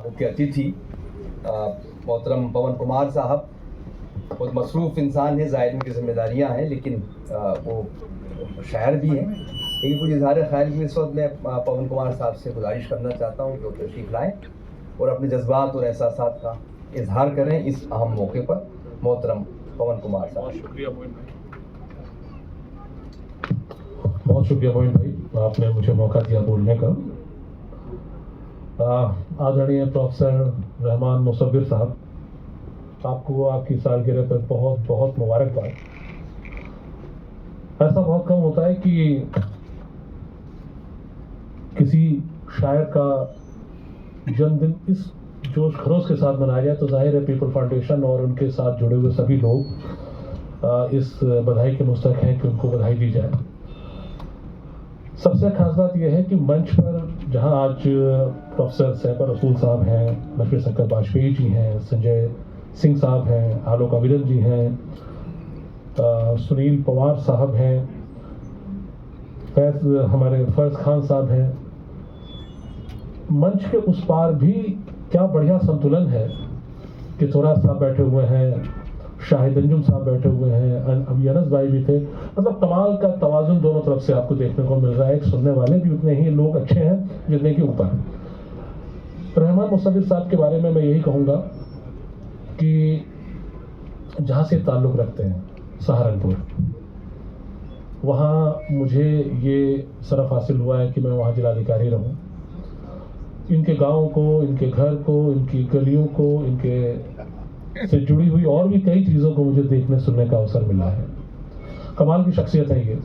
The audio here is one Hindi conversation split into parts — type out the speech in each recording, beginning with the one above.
मुख्य अतिथि मोहतरम पवन कुमार साहब बहुत मसरूफ़ इंसान है, ज़ाहिर उनकी जिम्मेदारियाँ हैं, लेकिन वो शायर भी हैं। लेकिन कुछ इजहार ख्याल की इस वक्त मैं पवन कुमार साहब से गुजारिश करना चाहता हूँ कि वो तशरीफ़ लाएँ और अपने जज्बात और एहसासात का इजहार करें इस अहम मौके पर। मोहतरम पवन कुमार साहब। बहुत शुक्रिया मोइन भाई, आपने मुझे मौका दिया बोलने का। आदरणीय प्रोफेसर रहमान मुसव्विर साहब, आपको आपकी सालगिरह पर बहुत बहुत मुबारकबाद। ऐसा बहुत कम होता है कि किसी शायर का जन्मदिन इस जोश खरोश के साथ मनाया जाए, तो जाहिर है पीपल फाउंडेशन और उनके साथ जुड़े हुए सभी लोग इस बधाई के मुस्तहक हैं कि उनको बधाई दी जाए। सबसे खास बात यह है कि मंच पर जहां आज प्रोफेसर सैफर रसूल साहब हैं, लक्ष्मी शंकर वाजपेयी जी हैं, संजय सिंह साहब हैं, आलोक अविरल जी हैं, सुनील पवार साहब हैं, हमारे फर्ज खान साहब हैं, मंच के उस पार भी क्या बढ़िया संतुलन है कि थोड़ा साहब बैठे हुए हैं, शाहिद अंजुम साहब बैठे हुए हैं, अभी अनस भाई भी थे। मतलब कमाल का तवाजुन दोनों तरफ से आपको देखने को मिल रहा है। सुनने वाले भी उतने ही लोग अच्छे हैं जितने के ऊपर। रहमान मुसव्विर साहब के बारे में मैं यही कहूँगा कि जहाँ से ताल्लुक़ रखते हैं सहारनपुर, वहाँ मुझे ये शरफ हासिल हुआ है कि मैं वहाँ जिलाधिकारी रहूँ। इनके गाँव को, इनके घर को, इनकी गलियों को, इनके से जुड़ी हुई और भी कई चीज़ों को मुझे देखने सुनने का अवसर मिला है। कमाल की शख्सियत है ये।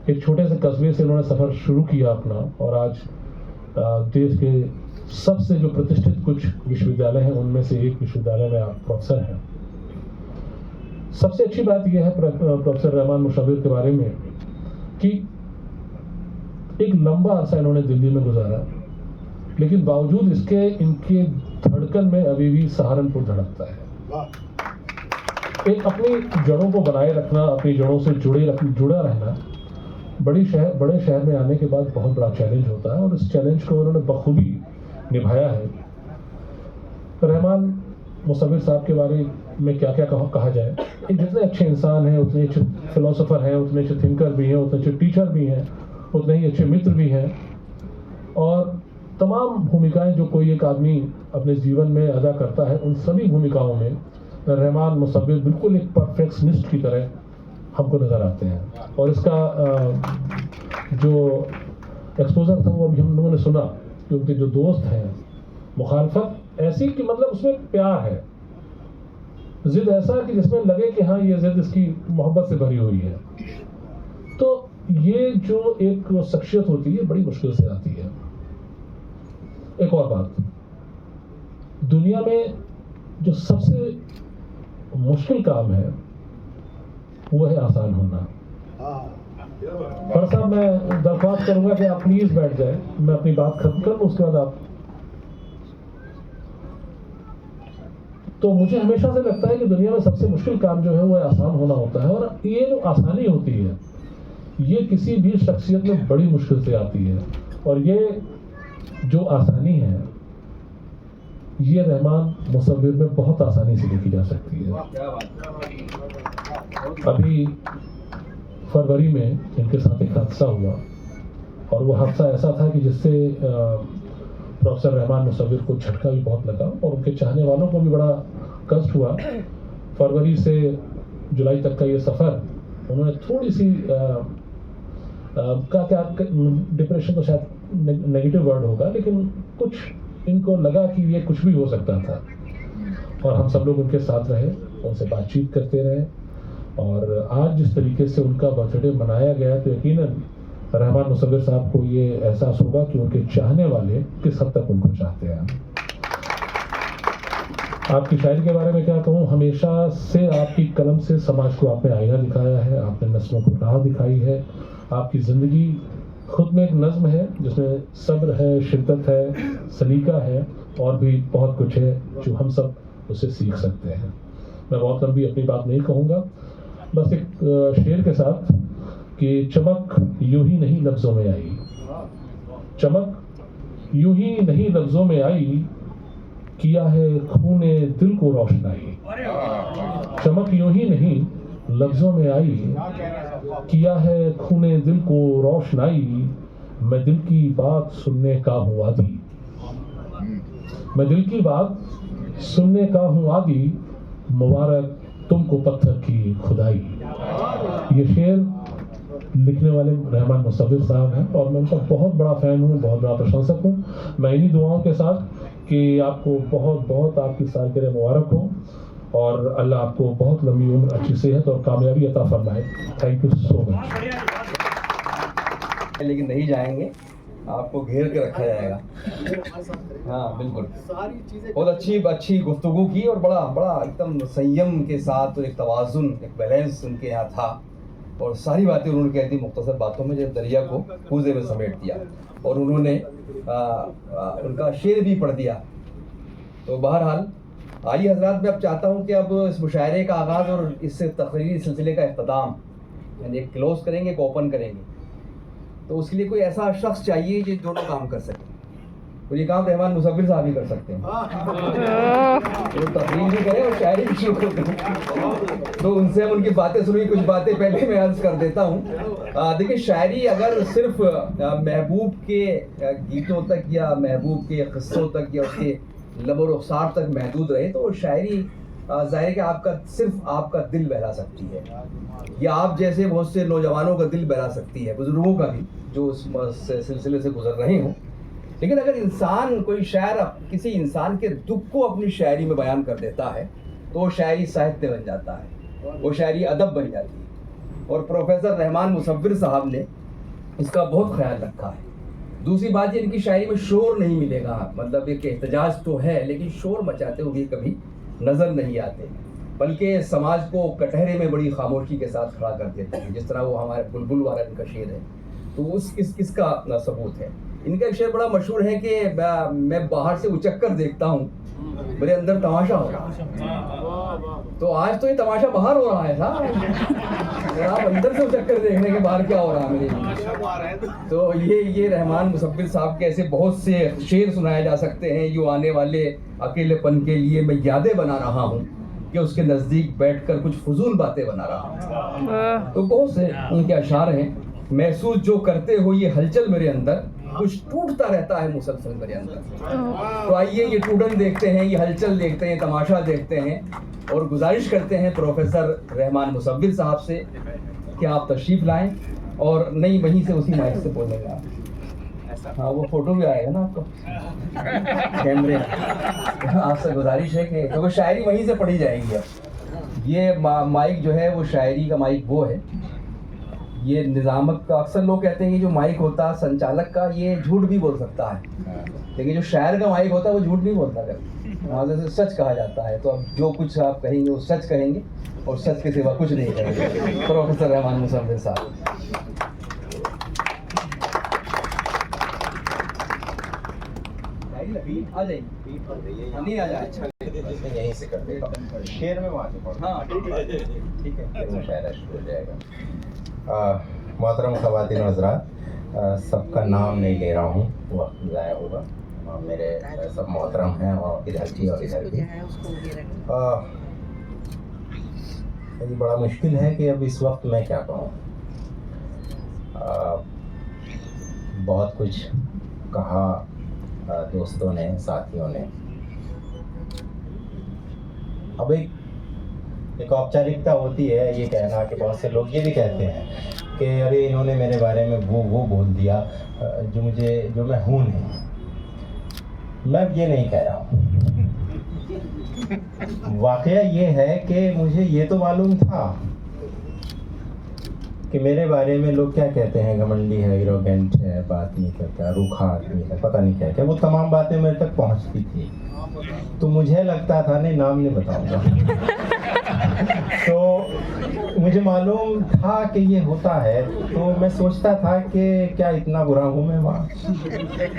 एक छोटे से कस्बे से उन्होंने सफ़र शुरू किया अपना, और आज देश के सबसे जो प्रतिष्ठित कुछ विश्वविद्यालय हैं उनमें से एक विश्वविद्यालय में आप प्रोफेसर हैं। सबसे अच्छी बात यह है प्रोफेसर रहमान मुसव्विर के बारे में कि एक लंबा अरसा इन्होंने दिल्ली में गुजारा, लेकिन बावजूद इसके इनके धड़कन में अभी भी सहारनपुर धड़कता है। एक अपनी जड़ों को बनाए रखना, अपनी जड़ों से जुड़ा रहना बड़े शहर में आने के बाद बहुत बड़ा चैलेंज होता है, और इस चैलेंज को उन्होंने बखूबी निभाया है। रहमान मुसव्विर साहब के बारे में क्या क्या कहा जाए। एक जितने अच्छे इंसान हैं, उतने अच्छे फिलोसोफर हैं, उतने अच्छे थिंकर भी हैं, उतने अच्छे टीचर भी हैं, उतने ही अच्छे मित्र भी हैं, और तमाम भूमिकाएं जो कोई एक आदमी अपने जीवन में अदा करता है, उन सभी भूमिकाओं में रहमान मुसव्विर बिल्कुल एक परफेक्शनिस्ट की तरह हमको नज़र आते हैं। और इसका जो एक्सपोजर था वो अभी हम लोगों ने सुना कि उनके जो दोस्त हैं, मुखालफत ऐसी कि मतलब उसमें प्यार है, जिद ऐसा कि जिसमें लगे कि हाँ ये जिद इसकी मोहब्बत से भरी हुई है। तो ये जो एक शख्सियत होती है बड़ी मुश्किल से आती है। एक और बात, दुनिया में जो सबसे मुश्किल काम है वो है आसान होना। पर साहब मैं दरख्वास्त करूंगा कि आप प्लीज बैठ जाए, मैं अपनी बात खत्म कर लूं, उसके बाद आप। तो मुझे हमेशा से लगता है कि दुनिया में सबसे मुश्किल काम जो है वो आसान होना होता है, और ये जो आसानी होती है ये किसी भी शख्सियत में बड़ी मुश्किल से आती है, और ये जो आसानी है ये रहमान मुसव्विर में बहुत आसानी से देखी जा सकती है। अभी फरवरी में इनके साथ एक हादसा हुआ, और वो हादसा ऐसा था कि जिससे प्रोफेसर रहमान मुसव्विर को झटका भी बहुत लगा, और उनके चाहने वालों को भी बड़ा कष्ट हुआ। फरवरी से जुलाई तक का ये सफ़र उन्होंने थोड़ी सी डिप्रेशन तो शायद नेगेटिव वर्ड होगा, लेकिन कुछ इनको लगा कि ये कुछ भी हो सकता था, और हम सब लोग उनके साथ रहे, उनसे बातचीत करते रहे, और आज जिस तरीके से उनका बर्थडे मनाया गया तो यकीनन रहमान मुसव्विर साहब को ये एहसास होगा कि उनके चाहने वाले किस हद तक उनको चाहते हैं। आपकी शायरी के बारे में क्या कहूँ, हमेशा से आपकी कलम से समाज को आपने आईना दिखाया है, आपने नस्लों को राह दिखाई है। आपकी ज़िंदगी खुद में एक नज़्म है जिसमें सब्र है, शिद्दत है, सलीका है, और भी बहुत कुछ है जो हम सब उससे सीख सकते हैं। मैं बहुत लंबी अपनी बात नहीं कहूँगा, बस एक शेर के साथ कि चमक यूं ही नहीं लफ्ज़ों में आई, चमक यूं ही नहीं लफ्जों में आई, किया है खूने दिल को रोशनाई। चमक यूं ही नहीं लफ्जों में आई, किया है खूने दिल को रोशनाई। मैं दिल की बात सुनने का हूँ आदी, मैं दिल की बात सुनने का हूँ आदी। मुबारक तुमको पत्थर की खुदाई। ये शेर लिखने वाले रहमान मुसव्विर साहब हैं और मैं उनका बहुत बड़ा फ़ैन हूँ, बहुत बड़ा प्रशंसक हूँ। मैं इन्हीं दुआओं के साथ कि आपको बहुत बहुत आपकी सालगिरह मुबारक हो और अल्लाह आपको बहुत लंबी उम्र, अच्छी सेहत और कामयाबी अता फरमाए। Thank you so much. लेकिन नहीं जाएंगे, आपको घेर के रखा जाएगा। हाँ बिल्कुल, बहुत अच्छी गुफ्तगू की और बड़ा एकदम संयम के साथ, एक तवाज़ुन, एक बैलेंस उनके यहाँ था और सारी बातें उन्होंने कह दी मुख्तसर बातों में, जब दरिया को कूज़े में समेट दिया। और उन्होंने उनका शेर भी पढ़ दिया। तो बहरहाल आइए हज़रात, मैं अब चाहता हूँ कि अब इस मुशायरे का आगाज़ और इस तकरीरी सिलसिले का इख्तिताम, यानी एक क्लोज़ करेंगे, एक ओपन करेंगे। तो उसके लिए कोई ऐसा शख्स चाहिए जो दोनों काम कर सके। और ये काम रहमान मुसव्विर साहब ही कर सकते हैं। वो तकरीर भी करें और शायरी भी शुरू कर दें। तो उनसे हम उनकी बातें सुनी। कुछ बातें पहले मैं अर्ज़ कर देता हूँ। देखिए, शायरी अगर सिर्फ महबूब के गीतों तक या महबूब के क़िस्सों तक या उसके लब और रुख़सार तक महदूद रहे तो वो शायरी ज़ाहिर है कि आपका दिल बहला सकती है, या आप जैसे बहुत से नौजवानों का दिल बहला सकती है, बुज़ुर्गों का भी जो इस सिलसिले से गुजर रहे हों। लेकिन अगर इंसान, कोई शायर किसी इंसान के दुख को अपनी शायरी में बयान कर देता है तो वो शायरी साहित्य बन जाता है, वो शायरी अदब बन जाती है। और प्रोफेसर रहमान मुसव्विर साहब ने इसका बहुत ख्याल रखा है। दूसरी बात ये, इनकी शायरी में शोर नहीं मिलेगा, मतलब एक एहतजाज तो है लेकिन शोर मचाते हुए कभी नज़र नहीं आते, बल्कि समाज को कटहरे में बड़ी खामोशी के साथ खड़ा कर देते हैं, जिस तरह वो हमारे बुलबुल वाला इनका शेर है। तो इसका सबूत है। इनका एक शेर बड़ा मशहूर है कि मैं बाहर से उचक कर देखता हूँ, मेरे अंदर तमाशा हो रहा है। तो आज तो ये तमाशा बाहर हो रहा है साहब, आप अंदर से उचक कर देखने के बाहर क्या हो रहा है मेरे लिए। तो ये रहमान मुसव्विर साहब के ऐसे बहुत से शेर सुनाए जा सकते हैं। यूँ आने वाले अकेलेपन के लिए मैं यादें बना रहा हूँ कि उसके नज़दीक बैठकर कुछ फजूल बातें बना रहा हूँ। तो बहुत से उनके अशार हैं। महसूस जो करते हो ये हलचल मेरे अंदर, कुछ टूटता रहता है मुसलसल मेरे अंदर। तो आइए ये टूटन देखते हैं, ये हलचल देखते हैं, तमाशा देखते हैं और गुजारिश करते हैं प्रोफेसर रहमान मुसव्विर साहब से कि आप तशरीफ़ लाएं और नहीं वहीं से उसी माइक से बोलेंगे। हाँ, वो फोटो भी आएगा ना आपको कैमरे। आपसे गुजारिश है कि क्योंकि शायरी वहीं से पढ़ी जाएगी। अब ये माइक जो है वो शायरी का माइक वो है। ये निज़ामक का अक्सर लोग कहते हैं कि जो माइक होता है संचालक का, ये झूठ भी बोल सकता है, लेकिन जो शायर का माइक होता है वो झूठ नहीं बोलता कर, वहाँ से सच कहा जाता है। तो अब जो कुछ आप कहेंगे वो सच कहेंगे और सच के सिवा कुछ नहीं कहेंगे। प्रोफेसर रहमान मुसव्विर साहब, आ जाइए। नहीं आ जाए, यहीं से कर देगा, शेर में वहाँ से पढ़ो। हाँ ठीक है, मुशायरा शुरू हो जाएगा। मोहतरम ख़वातीन और हज़रात, सबका नाम नहीं ले रहा हूँ, वक्त ज़ाया होगा। मेरे सब मोहतरम हैं और इधर की और इधर की। ये बड़ा मुश्किल है कि अब इस वक्त मैं क्या कहूँ। बहुत कुछ कहा दोस्तों ने, साथियों ने। अब एक औपचारिकता होती है ये कहना कि बहुत से लोग ये भी कहते हैं कि अरे इन्होंने मेरे बारे में वो बोल दिया जो मैं हूँ नहीं। मैं ये नहीं कह रहा हूँ। वाकया ये है कि मुझे ये तो मालूम था कि मेरे बारे में लोग क्या कहते हैं, घमंडी है, एरोगेंट है, बात नहीं करता, रूखा आदमी है, पता नहीं क्या क्या, वो तमाम बातें मेरे तक पहुंचती थी। तो मुझे लगता था, नहीं नाम नहीं बताऊंगा, तो मुझे मालूम था कि ये होता है। तो मैं सोचता था कि क्या इतना बुरा हूँ मैं वहाँ,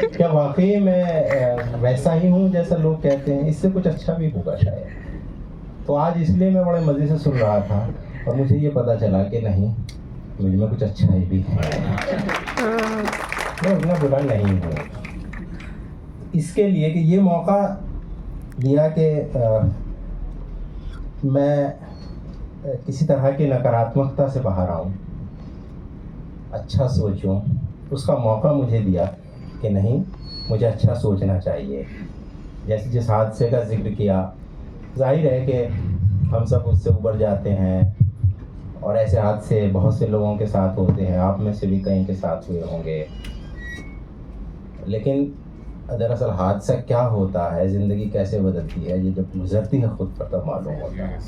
क्या वाकई मैं वैसा ही हूँ जैसा लोग कहते हैं, इससे कुछ अच्छा भी होगा शायद। तो आज इसलिए मैं बड़े मज़े से सुन रहा था और मुझे ये पता चला कि नहीं, मुझ में कुछ अच्छा ही भी है, मैं उतना बुरा नहीं हूँ। इसके लिए कि ये मौका दिया कि मैं किसी तरह की नकारात्मकता से बाहर आऊँ, अच्छा सोचूं, उसका मौका मुझे दिया कि नहीं, मुझे अच्छा सोचना चाहिए। जैसे जिस हादसे का जिक्र किया, जाहिर है कि हम सब उससे उबर जाते हैं और ऐसे हादसे बहुत से लोगों के साथ होते हैं, आप में से भी कई के साथ हुए होंगे। लेकिन दरअसल हादसा क्या होता है, ज़िंदगी कैसे बदलती है, ये जब गुजरती है खुद पर तब मालूम होता है।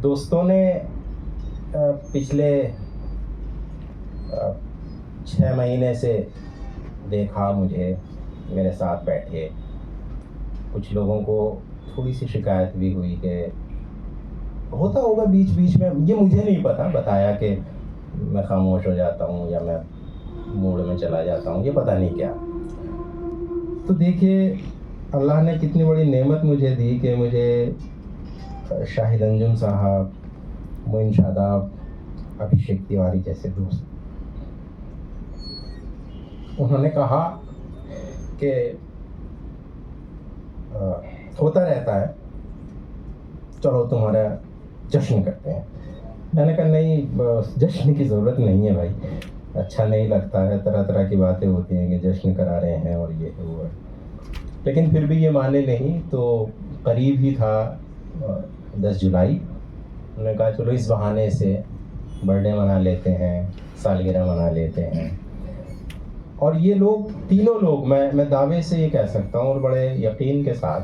दोस्तों ने पिछले 6 महीने से देखा मुझे, मेरे साथ बैठे, कुछ लोगों को थोड़ी सी शिकायत भी हुई कि होता होगा बीच बीच में, ये मुझे नहीं पता, बताया कि मैं खामोश हो जाता हूँ या मैं मूड में चला जाता हूँ, ये पता नहीं क्या। तो देखिए अल्लाह ने कितनी बड़ी नेमत मुझे दी कि मुझे शाहिद अंजुम साहब, मोइन शादाब, अभिषेक तिवारी जैसे दोस्त, उन्होंने कहा कि होता रहता है, चलो तुम्हारा जश्न करते हैं। मैंने कहा नहीं, जश्न की ज़रूरत नहीं है भाई, अच्छा नहीं लगता है, तरह तरह की बातें होती हैं कि जश्न करा रहे हैं और ये वो है। लेकिन फिर भी ये माने नहीं, तो करीब ही था 10 जुलाई। उन्होंने कहा चलो इस बहाने से बर्थडे मना लेते हैं, सालगिरह मना लेते हैं। और ये लोग, तीनों लोग, मैं दावे से ये कह सकता हूँ और बड़े यकीन के साथ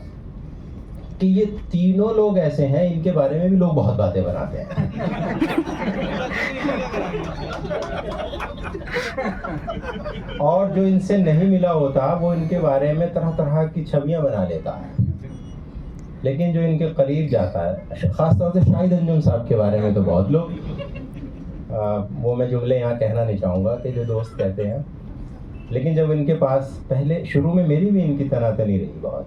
कि ये तीनों लोग ऐसे हैं, इनके बारे में भी लोग बहुत बातें बनाते हैं। और जो इनसे नहीं मिला होता वो इनके बारे में तरह तरह की छवियां बना लेता है। लेकिन जो इनके करीब जाता है, ख़ासतौर से शाहिद अंजुम साहब के बारे में तो बहुत लोग, वो मैं जुमले यहाँ कहना नहीं चाहूँगा कि जो दोस्त कहते हैं, लेकिन जब इनके पास पहले शुरू में मेरी भी इनकी तनातनी रही बहुत,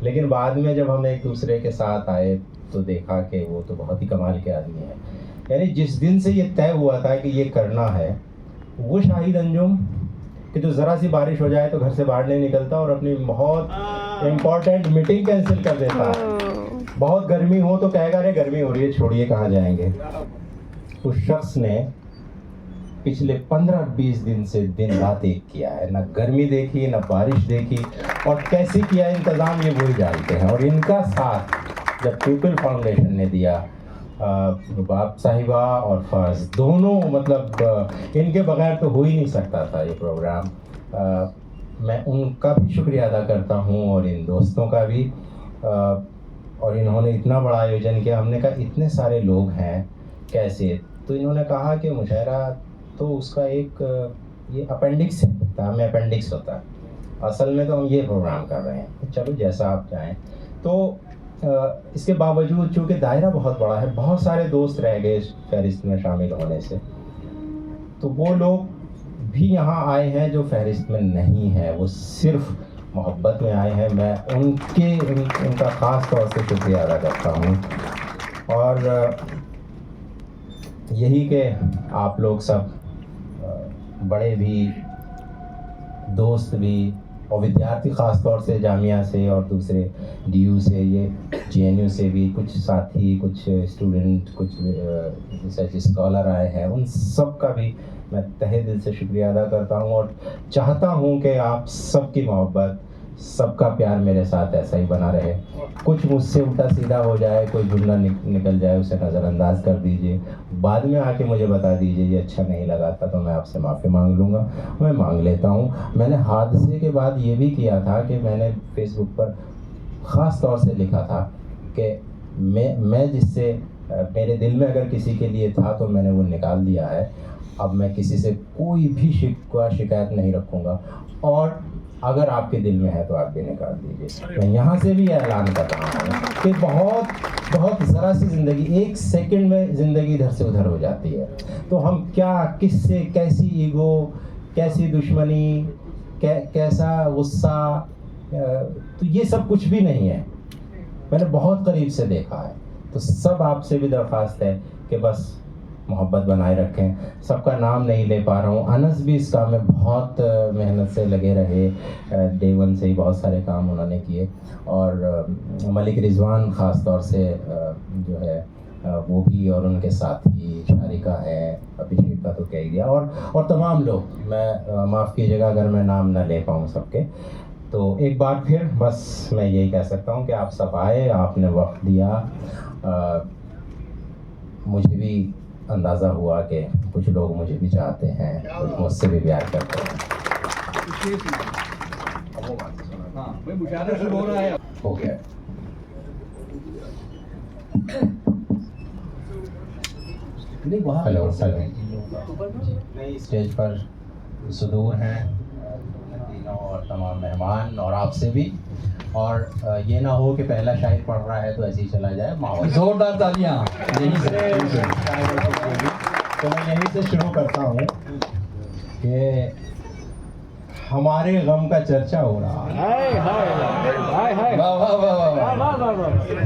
लेकिन बाद में जब हम एक दूसरे के साथ आए तो देखा कि वो तो बहुत ही कमाल के आदमी हैं। यानी जिस दिन से ये तय हुआ था कि ये करना है, वो शाहिद अंजुम कि जो ज़रा सी बारिश हो जाए तो घर से बाहर नहीं निकलता और अपनी बहुत इम्पोर्टेंट मीटिंग कैंसिल कर देता है। बहुत गर्मी हो तो कहेगा अरे गर्मी हो रही है, छोड़िए कहाँ जाएंगे। उस शख्स ने पिछले 15-20 दिन से दिन रात एक किया है, ना गर्मी देखी ना बारिश देखी, और कैसे किया इंतज़ाम ये वही जानते हैं। और इनका साथ जब पीपल फाउंडेशन ने दिया, बाप साहिबा और फर्ज दोनों, मतलब इनके बगैर तो हो ही नहीं सकता था ये प्रोग्राम। मैं उनका भी शुक्रिया अदा करता हूँ और इन दोस्तों का भी। और इन्होंने इतना बड़ा आयोजन किया। हमने कहा इतने सारे लोग हैं कैसे, तो इन्होंने कहा कि मुशायरा तो उसका एक ये अपेंडिक्स है, हमें अपेंडिक्स होता है, असल में तो हम ये प्रोग्राम कर रहे हैं, चलो जैसा आप चाहें। तो इसके बावजूद चूँकि दायरा बहुत बड़ा है, बहुत सारे दोस्त रह गए इस फहरिस्त में शामिल होने से, तो वो लोग भी यहाँ आए हैं जो फहरिस्त में नहीं है, वो सिर्फ मोहब्बत में आए हैं। मैं उनका ख़ास तौर से शुक्रिया अदा करता हूँ। और यही कि आप लोग सब बड़े भी, दोस्त भी और विद्यार्थी ख़ास तौर से जामिया से और दूसरे DU से, ये JNU से भी कुछ साथी, कुछ स्टूडेंट, कुछ रिसर्च स्कॉलर आए हैं, उन सब का भी मैं तहे दिल से शुक्रिया अदा करता हूँ। और चाहता हूँ कि आप सबकी मोहब्बत, सबका प्यार मेरे साथ ऐसा ही बना रहे। कुछ मुझसे उल्टा सीधा हो जाए, कोई जुमला निकल जाए, उसे नज़रअंदाज कर दीजिए, बाद में आके मुझे बता दीजिए ये अच्छा नहीं लगा था, तो मैं आपसे माफ़ी मांग लूँगा, मैं मांग लेता हूँ। मैंने हादसे के बाद ये भी किया था कि मैंने फेसबुक पर ख़ास तौर से लिखा था कि मैं जिससे मेरे दिल में अगर किसी के लिए था तो मैंने वो निकाल दिया है। अब मैं किसी से कोई भी शिकायत नहीं रखूँगा, और अगर आपके दिल में है तो आप भी निकाल दीजिए। मैं यहाँ से भी ऐलान कर रहा हूँ कि बहुत ज़रा सी ज़िंदगी, 1 सेकंड में ज़िंदगी इधर से उधर हो जाती है। तो हम क्या, किससे, कैसी ईगो, कैसी दुश्मनी, कैसा गुस्सा, तो ये सब कुछ भी नहीं है। मैंने बहुत करीब से देखा है। तो सब आपसे भी दरख्वास्त है कि बस मोहब्बत बनाए रखें। सबका नाम नहीं ले पा रहा हूँ। अनस भी इस काम में बहुत मेहनत से लगे रहे, डे वन से ही बहुत सारे काम उन्होंने किए, और मलिक रिजवान ख़ास तौर से जो है वो भी, और उनके साथी शारिका हैं, अभिषेक का तो कह ही दिया, और तमाम लोग, मैं माफ़ कीजिएगा अगर मैं नाम ना ले पाऊँ सबके। तो एक बार फिर बस मैं यही कह सकता हूँ कि आप सब आए, आपने वक्त दिया। मुझे भी अंदाज़ा हुआ कि कुछ लोग मुझे भी चाहते हैं, कुछ मुझसे भी प्यार करते हैं। हो गया। हेलो स्टेज पर सुदूर हैं तीनों और तमाम मेहमान, और आपसे भी, और ये ना हो कि पहला शायर पढ़ रहा है तो ऐसे ही चला जाए। माहौल जोरदार तालियां। यहीं से तो मैं यहीं से शुरू करता हूँ कि हमारे गम का चर्चा हो रहा है। वाह वाह वाह वाह,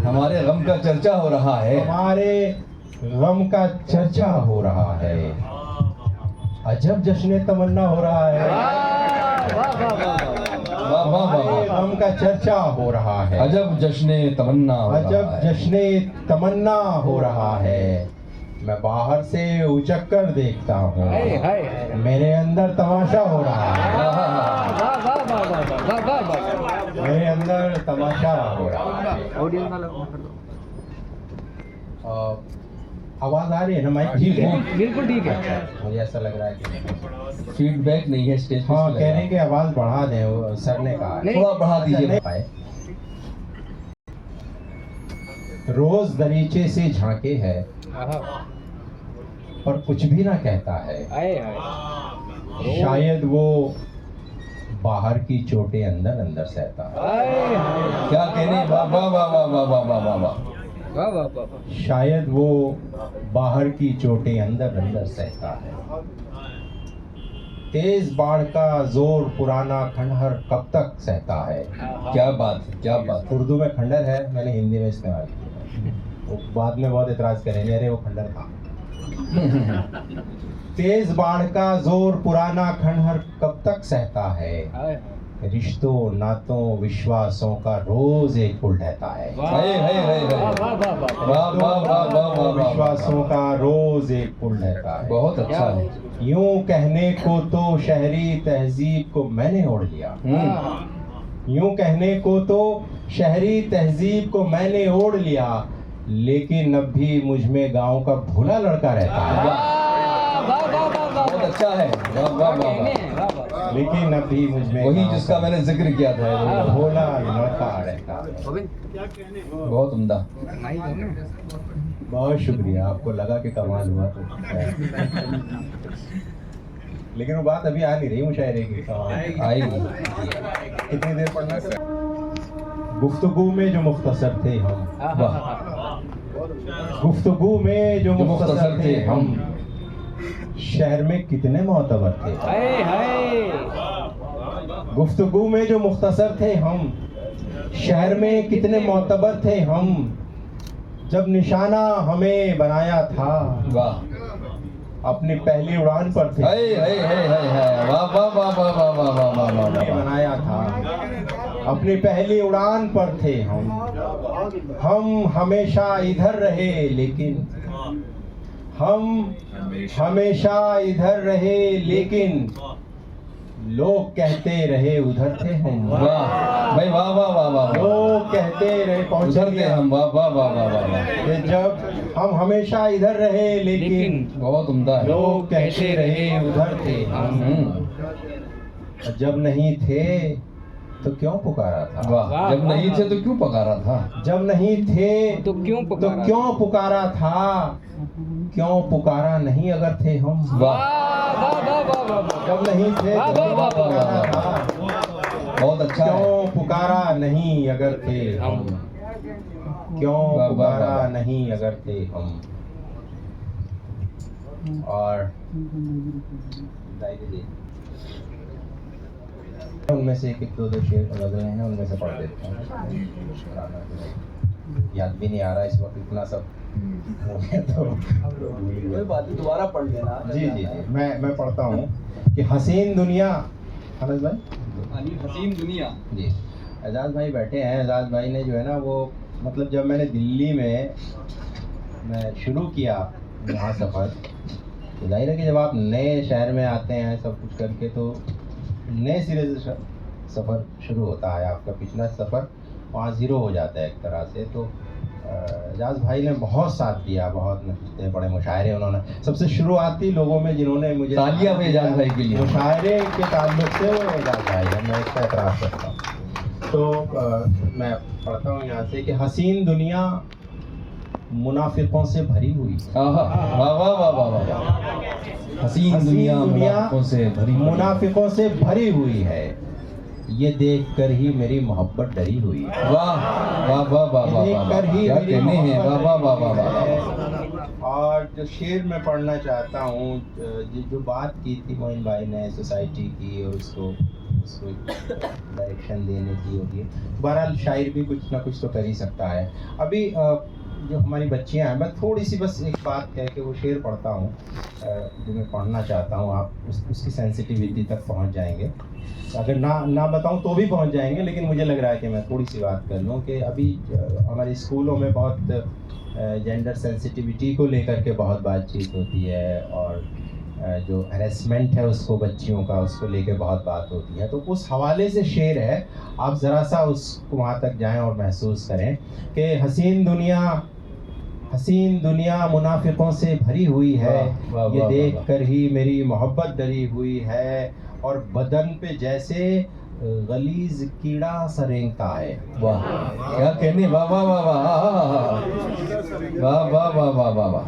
हमारे गम का चर्चा हो रहा है। हमारे गम का चर्चा हो रहा है, अजब जश्न तमन्ना हो रहा है। वाह वाह हमारे वाह, गम का चर्चा हो रहा है, अजब जश्न तमन्ना हो रहा अजब है। जश्न तमन्ना हो रहा है। मैं बाहर से उचक कर देखता हूँ, मेरे अंदर तमाशा हो रहा है, मेरे अंदर तमाशा हो रहा है। आवाज आ रही है ना माइक? ठीक है, बिल्कुल ठीक है। अच्छा, मुझे ऐसा लग रहा है कि फीडबैक नहीं है स्टेज पे। हाँ, कह रहे हैं कि आवाज बढ़ा दें, वो सर ने कहा है। थोड़ा बढ़ा दीजिए। पाए रोज दरीचे से झांके है और कुछ भी ना कहता है, शायद वो बाहर की चोटें अंदर अंदर सहता है। क्या कहने, वाह वाह वाह वाह वाह वाह वाह वाह वाह। शायद वो बाहर की चोटें अंदर अंदर सहता है। तेज बाढ़ का जोर पुराना खंडहर कब तक सहता है। क्या बात है, क्या बात है। उर्दू में खंडहर है, मैंने हिंदी में इस्तेमाल किया। वो बाद में बहुत इतराज करेंगे, अरे वो खंडहर था। तेज बाढ़ का जोर पुराना खंडहर कब तक सहता है। रिश्तों नातों विश्वासों का रोज एक पुल रहता है। हाय हाय हाय हाय। वाह वाह वाह वाह वाह वाह। विश्वासों का रोज एक पुल रहता है। बहुत अच्छा है। यूं कहने को तो शहरी तहजीब को मैंने ओढ़ लिया। यूं कहने को तो शहरी तहजीब को मैंने ओढ़ लिया, लेकिन अब भी मुझ में गांव का भोला लड़का रहता है। बहुत अच्छा है। वाह वाह वाह वाह। लेकिन अब भी मुझ में वही गाँव जिसका का मैंने जिक्र किया था। भोला लड़का रहता है। बहुत उम्दा। बहुत शुक्रिया, आपको लगा कि कमाल हुआ तो। लेकिन वो बात अभी आ नहीं रही मुशायरे की। आएगी। कितनी देर पढ़ना सर? गुफ्तगू में जो मुख्तसर थे हम, वाह। गुफ्तगू में जो मुख्तसर थे हम, शहर में कितने मोतबर थे। गुफ्तगू में जो मुख्तसर थे हम, शहर में कितने मोतबर थे हम, जब निशाना हमें बनाया था वाह। अपनी पहली उड़ान पर थे। हाय हाय हाय हाय हाय। वाह वाह वाह वाह वाह वाह वाह वाह वाह वाह। बनाया था अपनी पहली उड़ान पर थे हम हमेशा इधर रहे, लेकिन हम हमेशा इधर रहे, लेकिन लोग कहते रहे उधर थे हम। वाह भाई, वाह वाह वाह वाह। लोग कहते रहे, पहुंचे उधर थे हम। वाह वाह वाह वाह वाह वाह। कि जब हम हमेशा इधर रहे, लेकिन बहुत उम्दा है। लोग कहते रहे उधर थे हम। जब नहीं थे तो क्यों पुकारा था। वाह। जब नहीं थे तो क्यों पुकारा था। जब नहीं थे तो क्यों पुकारा था। क्यों पुकारा नहीं अगर थे हम। वाह। जब नहीं थे तो क्यों पुकारा था। बहुत अच्छा है। क्यों पुकारा नहीं अगर थे हम। क्यों वाह, वाह, पुकारा वाह। नहीं अगर थे हम। और उनमें से एक दो शेर लग रहे हैं, उनमें से पढ़ देता हूँ। याद भी नहीं आ रहा इस वक्त, इतना सब हो गया तो कोई बात नहीं, दोबारा पढ़ लेना। जी जी जी, मैं पढ़ता हूँ कि हसीन दुनिया। अनस भाई, हसीन दुनिया जी, एजाज भाई बैठे हैं। एजाज भाई ने जो है ना वो मतलब जब मैंने दिल्ली में मैं शुरू किया यहाँ सफ़र, तो जाहिर है कि जब आप नए शहर में आते हैं सब कुछ करके तो नए सिरे से सफ़र शुरू होता है। आपका पिछला सफ़र वहाँ ज़ीरो हो जाता है एक तरह से। तो एजाज भाई ने बहुत साथ दिया, बहुत नशस्तें, बड़े मुशायरे उन्होंने, सबसे शुरुआती लोगों में जिन्होंने मुझे तालियां हुई एजाज भाई के लिए। मुशायरे के ताल्लुक से वो एजाज भाई है, मैं इसका एतराफ़ करता हूँ। तो मैं पढ़ता हूँ यहाँ से कि हसीन दुनिया मुनाफिकों से भरी हुई। वाह वाह वाह वाह वाह। हसीन दुनिया मुनाफिकों से भरी हुई है, ये देखकर ही मेरी मोहब्बत डरी हुई है। वाह वाह वाह वाह वाह, देखकर ही क्या मेरी कहने हैं। वाह वाह वाह वाह वाह। मोहब्बत। और जो शेर मैं पढ़ना चाहता हूँ, जो बात की थी मोइन भाई ने सोसाइटी की और उसको डायरेक्शन देने की होगी, बहरहाल शायर भी कुछ ना कुछ तो कर ही सकता है। अभी जो हमारी बच्चियां हैं, मैं थोड़ी सी बस एक बात कह के वो शेर पढ़ता हूँ जो मैं पढ़ना चाहता हूँ, आप उसकी सेंसिटिविटी तक पहुँच जाएंगे। अगर ना बताऊँ तो भी पहुँच जाएंगे, लेकिन मुझे लग रहा है कि मैं थोड़ी सी बात कर लूँ कि अभी हमारे स्कूलों में बहुत जेंडर सेंसिटिविटी को लेकर के बहुत बातचीत होती है, और जो हैरेसमेंट है उसको बच्चियों का, उसको लेके बहुत बात होती है। तो उस हवाले से शेर है, आप ज़रा सा उसको वहाँ तक जाएं और महसूस करें कि हसीन दुनिया मुनाफिकों से भरी हुई है, ये देख कर ही मेरी मोहब्बत डरी हुई है, और बदन पे जैसे गलीज कीड़ा सा रेंगता है। वाह क्या कहने। वाह वाह वाह वाह वाह वाह वाह वाह वाह।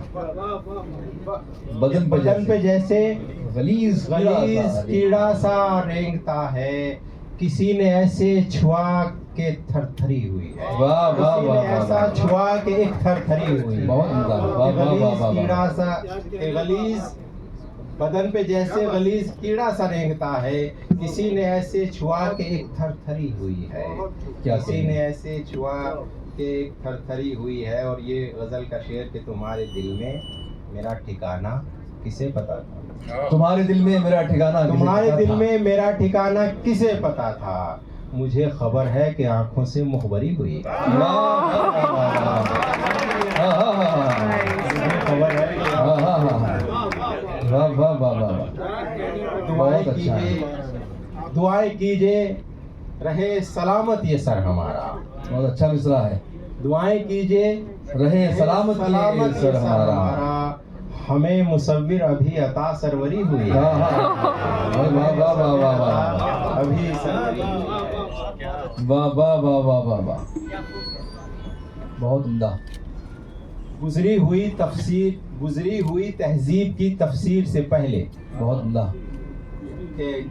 बदन पे जैसे गलीज कीड़ा सा रेंगता है, किसी ने ऐसे छुआ के थरथरी हुई है। वाह वाह वाह। ऐसा छुआ के एक थरथरी हुई। बहुत वाह वाह वाह। कीड़ा सा गलीज, बदन पे जैसे गलीज कीड़ा सा रेंगता है, किसी ने ऐसे छुआ के एक थरथरी हुई है। किसी ने ऐसे छुआ के एक थरथरी हुई है। और ये गजल का शेर कि तुम्हारे दिल में मेरा ठिकाना किसे पता था। तुम्हारे दिल में मेरा ठिकाना, तुम्हारे दिल में मेरा ठिकाना किसे पता था, मुझे खबर है कि आंखों से मुखबरी हुई। खबर है। वाह वाह वाह वाह। बहुत अच्छा है। दुआएं कीजिए रहे सलामत ये सर हमारा। बहुत अच्छा मिसरा है। दुआएं कीजिए रहे सलामत ये सर हमारा, हमें मुसव्विर अभी अता सरवरी हुई। वाह वाह वाह वाह वाह वाह। अभी सरवरी हुई है। वाह वाह वाह वाह वाह वाह। बहुत उम्दा। गुजरी हुई तहजीब की तफसीर से पहले। बहुत उम्दा।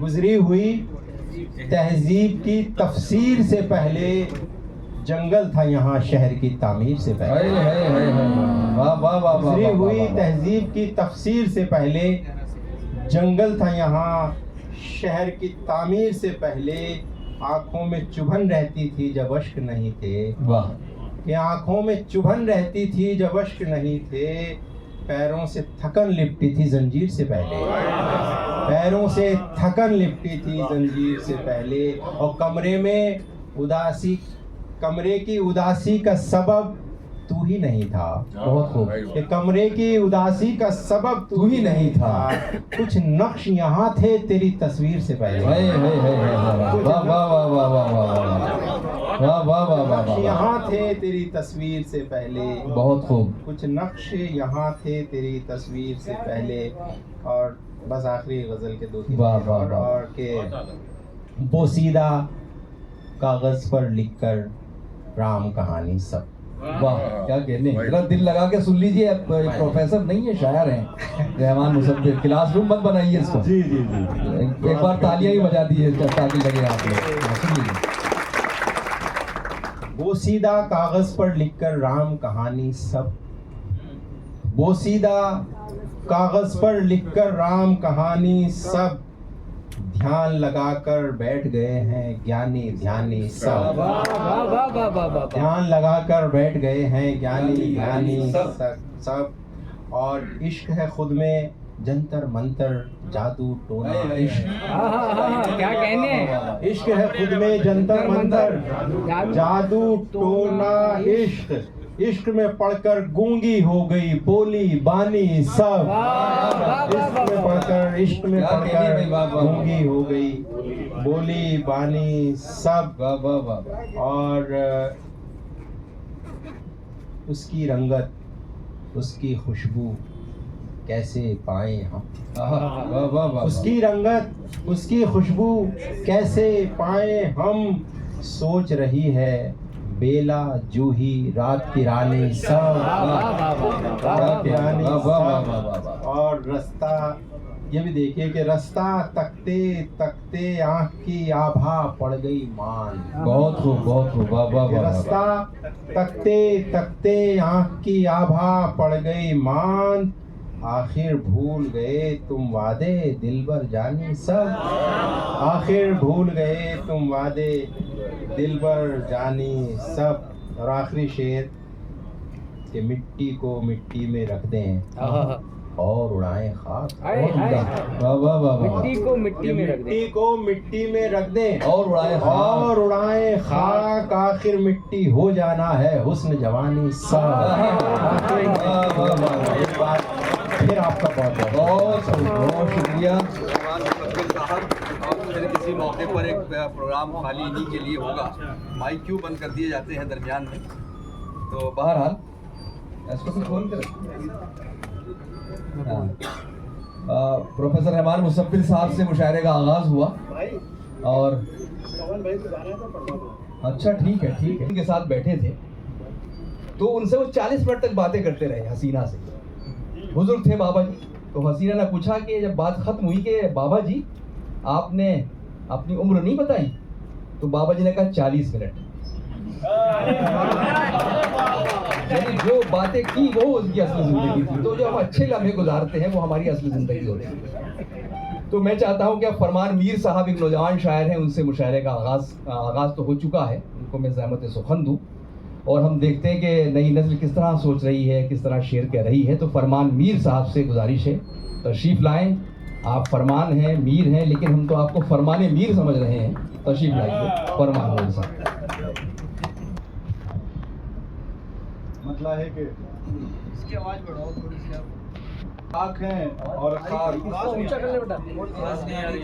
गुजरी हुई तहजीब की तफसीर से पहले जंगल था यहाँ शहर की तामीर से पहले। वाह वाह वाह। गुजरी हुई तहजीब की तफसीर से पहले जंगल था यहाँ शहर की तामीर से पहले। आँखों में चुभन रहती थी जब अश्क नहीं थे। वाह। कि आँखों में चुभन रहती थी जब अश्क नहीं थे, पैरों से थकन लिपटी थी जंजीर से पहले। पैरों से थकन लिपटी थी जंजीर से पहले। और कमरे की उदासी का सबब तू ही नहीं था। बहुत खूब। कि कमरे की उदासी का सबब तू ही नहीं था, कुछ नक्श यहाँ थे तेरी तस्वीर से पहले। वाह वाह वाह वाह वाह वाह वाह वाह वाह। यहाँ थे तेरी तस्वीर से पहले। बहुत खूब। कुछ नक्श यहाँ थे तेरी तस्वीर से पहले। और बस आखिरी गजल के दो तीन और के बोसीदा कागज पर लिखकर राम कहानी सब। वाह क्या कहने। जरा दिल लगा के सुन लीजिए, प्रोफेसर नहीं है, शायर हैं रहमान मुसव्विर। क्लासरूम मत बनाइए इसको। जी जी जी। एक बार तालियां ही बजा दीजिए ताकि लगे आप लोग। सुन लीजिए। बोसीदा कागज पर लिखकर राम कहानी सब। बोसीदा कागज पर लिखकर राम कहानी सब। ध्यान लगाकर बैठ गए हैं ज्ञानी ध्यानी सब। ध्यान लगाकर बैठ गए हैं ज्ञानी ध्यानी सब। और इश्क है खुद में जंतर मंतर जादू टोना इश्क। क्या कहने, इश्क है खुद में जंतर मंतर जादू टोना इश्क। इश्क में पढ़कर गूंगी हो गई बोली बानी सब। इश्क में पढ़कर गूंगी हो गई बोली बानी सब। और उसकी रंगत उसकी खुशबू कैसे पाए हम। उसकी रंगत उसकी खुशबू कैसे पाए हम। सोच रही है बेला जूही रात की रानी सब। रात की रानी सब। और रास्ता ये भी देखिए कि रास्ता तकते तकते आँख की आभा पड़ गई मान। बहुत खूब, बहुत खूब, वाह वाह वाह। रास्ता तकते तकते आँख की आभा पड़ गई मान। आखिर भूल गए तुम वादे दिलबर जानी सब। आखिर भूल गए तुम वादे दिलबर जानी सब। और आखिरी शेर कि मिट्टी को मिट्टी में रख दें और उड़ाएं खाक। वाह वाह वाह वाह। मिट्टी को मिट्टी में रख दे, मिट्टी को मिट्टी में रख दें और उड़ाए खाक। आखिर मिट्टी हो जाना है हुस्न जवानी सब। एक बार फिर आपका बहुत बहुत शुक्रिया और मेरे किसी मौके पर एक प्रोग्राम खाली इन्हीं के लिए होगा, माइक क्यों बंद कर दिए जाते हैं दरमियान में। तो बहरहाल इसको भी खोल कर प्रोफेसर रहमान मुसफ्फिर साहब से मुशायरे का आगाज़ हुआ और अच्छा ठीक है उनके साथ बैठे थे तो उनसे वो 40 मिनट तक बातें करते रहे हसीना से। बुजुर्ग थे बाबा जी, तो हसीना ने पूछा कि जब बात खत्म हुई कि बाबा जी आपने अपनी उम्र नहीं बताई, तो बाबा जी ने कहा 40 मिनट। यानी जो बातें की वो उसकी असली जिंदगी थी। तो जो हम अच्छे लम्हे गुजारते हैं वो हमारी असली जिंदगी होती है। तो मैं चाहता हूँ कि अब फरमान मीर साहब एक नौजवान शायर हैं, उनसे मुशायरे का आगाज़ तो हो चुका है, उनको मैं ज़हमत सुखन दूँ और हम देखते हैं कि नई नस्ल किस तरह सोच रही है, किस तरह शेर कह रही है। तो फरमान मीर साहब से गुजारिश है तशरीफ़ लाएं। आप फरमान हैं, मीर हैं, लेकिन हम तो आपको फरमान मीर समझ रहे हैं। तशरीफ़ लाइए फरमान मीर साहब। मतलब है कि इसकी आवाज़ बढ़ाओ थोड़ी सी आप। खाक हैं और खाक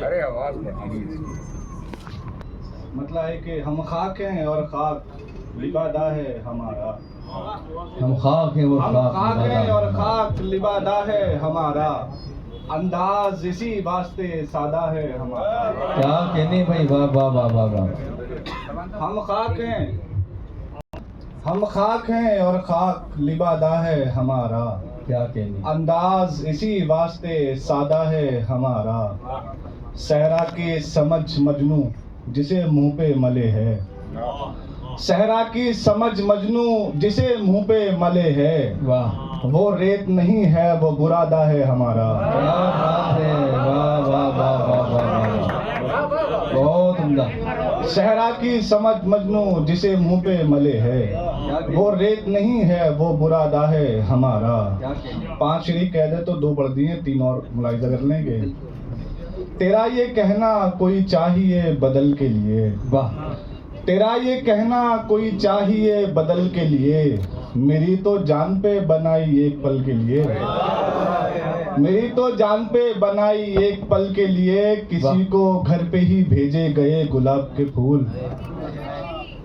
अरे आवाज़ मतलब है कि हम खाक हैं और खाक लिबादा है हमारा। हम खाक हैं और हम खाक हैं और खाक लिबादा है हमारा। अंदाज इसी वास्ते सादा है हमारा। क्या कहने भाई, वाह वाह वाह वाह वाह। हम खाक हैं और खाक लिबादा है हमारा। क्या कहने। अंदाज इसी वास्ते सादा है हमारा। सहरा के समझ मजनू जिसे मुंह पे मले है। सहरा की समझ मजनू जिसे मुंह पे मले है। वाह, वो रेत नहीं है वो बुरादा है हमारा। क्या बात है, वाह वाह वाह वाह वाह, बहुत उम्दा। सहरा की समझ मजनू जिसे मुंह पे मले है। वो रेत नहीं है वो बुरादा है हमारा। 5 शरीक कह दे तो 2 पढ़ दिए, 3 और मुलाहिजा कर लेंगे। तेरा ये कहना कोई चाहिए बदल के लिए। वाह, तेरा ये कहना कोई चाहिए बदल के लिए। मेरी तो जान पे बनाई एक पल के लिए। मेरी तो जान पे बनाई एक पल के लिए। किसी को घर पे ही भेजे गए गुलाब के फूल।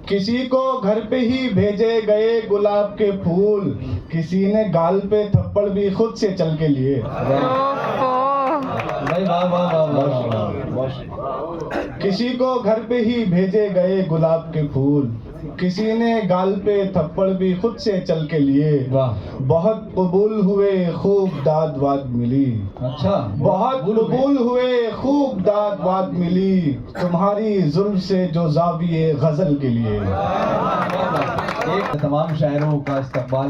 किसी को घर पे ही भेजे गए गुलाब के फूल। किसी ने गाल पे थप्पड़ भी खुद से चल के लिए। भाई वाह वाह वाह वाह। किसी को घर पे ही भेजे गए गुलाब के फूल। किसी ने गाल पे थप्पड़ भी खुद से चल के लिए। वाह, बहुत कबूल हुए खूब दाद वाद मिली। अच्छा, बहुत कबूल हुए खूब दाद वाद मिली। तुम्हारी जुल्म से जो ज़ाविये गजल के लिए। एक तमाम शायरों का इस्तकबाल।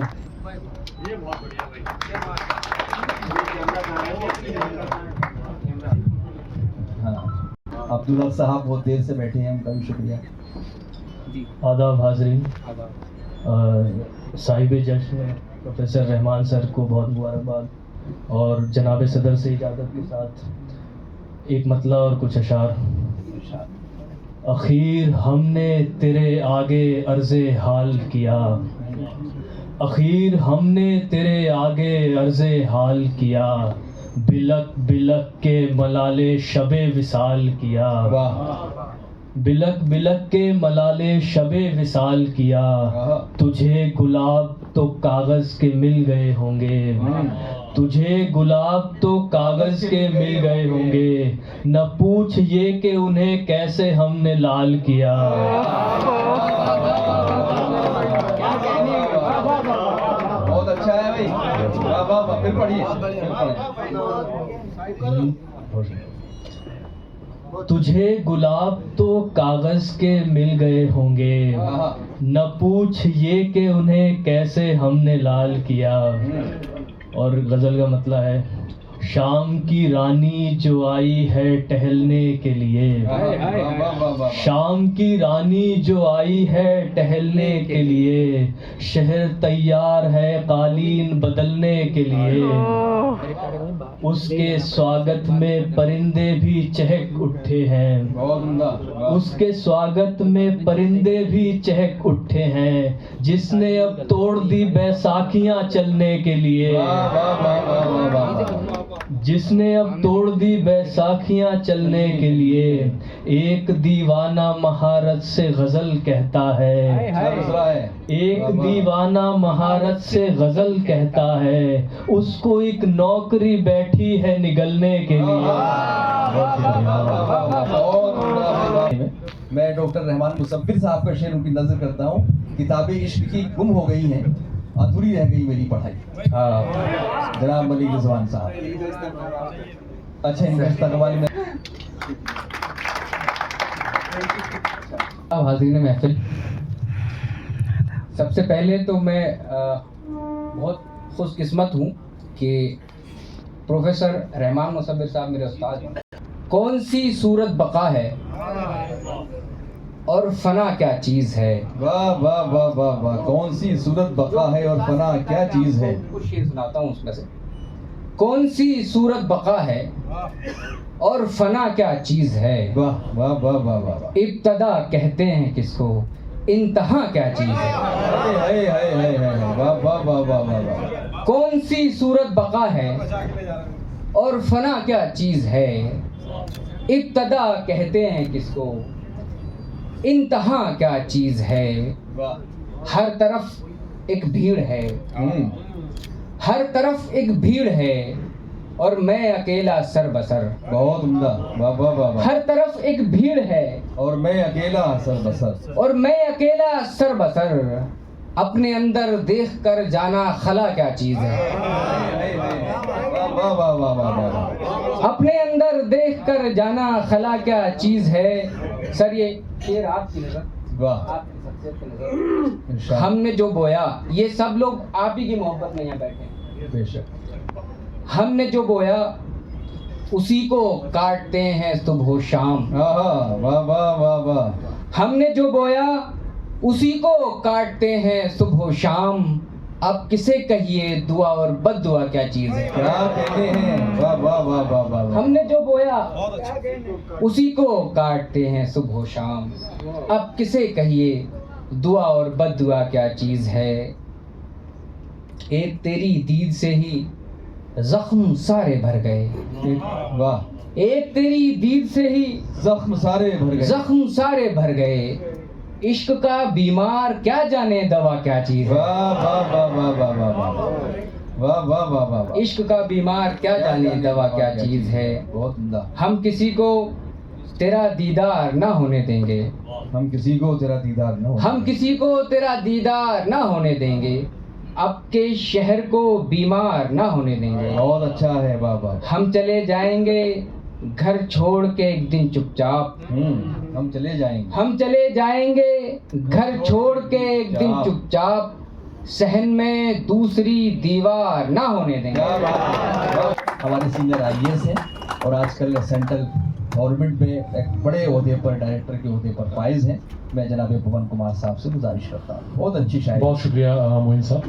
हाँ, अब्दुल हक साहब बहुत देर से बैठे हैं, उनका भी शुक्रिया। आदाब हाजरीन, साहिब जश्न प्रोफेसर रहमान सर को बहुत मुबारकबाद और जनाब सदर से इजाज़त के साथ एक मतला और कुछ अशार। अखीर हमने तेरे आगे अर्ज़े हाल किया, अखीर हमने तेरे आगे अर्ज़े हाल किया, बिलक बिलक के मलाले शबे विसाल किया, बिलक बिलक के मलाले शबे विसाल किया, तुझे गुलाब तो कागज़ के मिल गए होंगे, तुझे गुलाब तो कागज़ के मिल गए होंगे, न पूछ ये कि उन्हें कैसे हमने लाल किया। बहुत अच्छा है भाई, वाह वाह वाह, फिर पढ़िए। तुझे गुलाब तो कागज़ के मिल गए होंगे, न पूछ ये कि उन्हें कैसे हमने लाल किया। और गज़ल का मतलब है, शाम की रानी जो आई है टहलने के लिए, शाम की रानी जो आई है टहलने के लिए, शहर तैयार है कालीन बदलने के लिए, उसके स्वागत में परिंदे भी चहक उठे हैं, उसके स्वागत में परिंदे भी चहक उठे हैं, जिसने अब तोड़ दी बैसाखियां चलने के लिए, जिसने अब तोड़ दी बैसाखियां चलने के लिए, एक दीवाना महारत से गजल कहता है, एक दीवाना महारत से गजल कहता है, उसको एक नौकरी बैठी है निगलने के लिए। मैं डॉक्टर रहमान मुसव्विर साहब का शेर उनकी नजर करता हूँ। किताबें इश्क की गुम हो गई हैं, अधूरी रह गई मेरी पढ़ाई। जनाब मलिक रिजवान साहब, अच्छा इनका इस्तकबाल में। हाज़रीन महफिल, सबसे पहले तो मैं बहुत खुशकिस्मत हूँ कि प्रोफेसर रहमान मुसव्विर साहब मेरे उस्ताद हैं। कौन सी सूरत बका है और फना क्या चीज़ है। वाह वाह वाह वाह वाह, कौन सी सूरत बका है और फना क्या चीज़ है। कुछ शेर सुनाता हूँ उसमें से। कौन सी सूरत बका है और फना क्या चीज़ है। वाह वाह वाह वाह वाह। इब्तदा कहते हैं किसको, इंतहा क्या चीज़ है। हाय हाय हाय हाय, वाह वाह वाह वाह वाह वाह। कौन सी सूरत बका है और फना क्या चीज़ है। इब्तदा कहते हैं किसको, इंतहा क्या चीज़ है। हर तरफ एक भीड़ है, हर तरफ एक भीड़ है और मैं अकेला सर बसर। बहुत उम्दा, वाह वाह वाह वाह। हर तरफ एक भीड़ है और मैं अकेला सर बसर, और मैं अकेला सर बसर। अपने अंदर देख कर जाना खला क्या चीज़ है। वाह वाह वाह वाह वाह। अपने अंदर देख कर जाना खला क्या चीज़ है। सर ये शेर आपकी नजर, वाह, आपकी शख्सियत की नजर। इंशाअल्लाह। हमने जो बोया, ये सब लोग आप ही की मोहब्बत में यहाँ बैठे हैं। बेशक। हमने जो बोया उसी को काटते हैं सुबह शाम। वाह वाह वाह वाह। हमने जो बोया उसी को काटते हैं सुबह शाम। अब किसे कहिए दुआ और बद्दुआ क्या चीज़ है। क्या कहते हैं, वाह वाह वाह वाह वाह। हमने जो बोया उसी को काटते हैं सुबह शाम। अब किसे कहिए दुआ और बद्दुआ क्या चीज़ है। एक तेरी दीद से ही जख्म सारे भर गए। वाह। एक तेरी दीद से ही जख्म सारे भर गए। जख्म सारे भर गए। इश्क का बीमार क्या जाने दवा क्या चीज़ है। वाह वाह वाह वाह वाह वाह वाह वाह वाह वाह वाह। इश्क का बीमार क्या जाने दवा क्या चीज़ है। बहुत उम्दा। हम किसी को तेरा दीदार ना होने देंगे। हम किसी को तेरा दीदार न हो। हम किसी को तेरा दीदार ना होने देंगे। आपके शहर को बीमार ना होने देंगे। बहुत अच्छा है, वाह वाह। हम चले जाएंगे घर छोड़ के एक दिन चुपचाप। हम चले जाएंगे। हम चले जाएंगे घर छोड़ के एक दिन चुपचाप। सहन में दूसरी दीवार ना होने देंगे। क्या बात है। हमारे सीनियर IAS हैं और आजकल सेंट्रल गवर्नमेंट में एक बड़े ओहदे पर, डायरेक्टर के ओहदे पर फाइज हैं। मैं जनाब पवन कुमार साहब से गुजारिश करता हूँ, बहुत अच्छी शायरी। बहुत शुक्रिया मोइन साहब।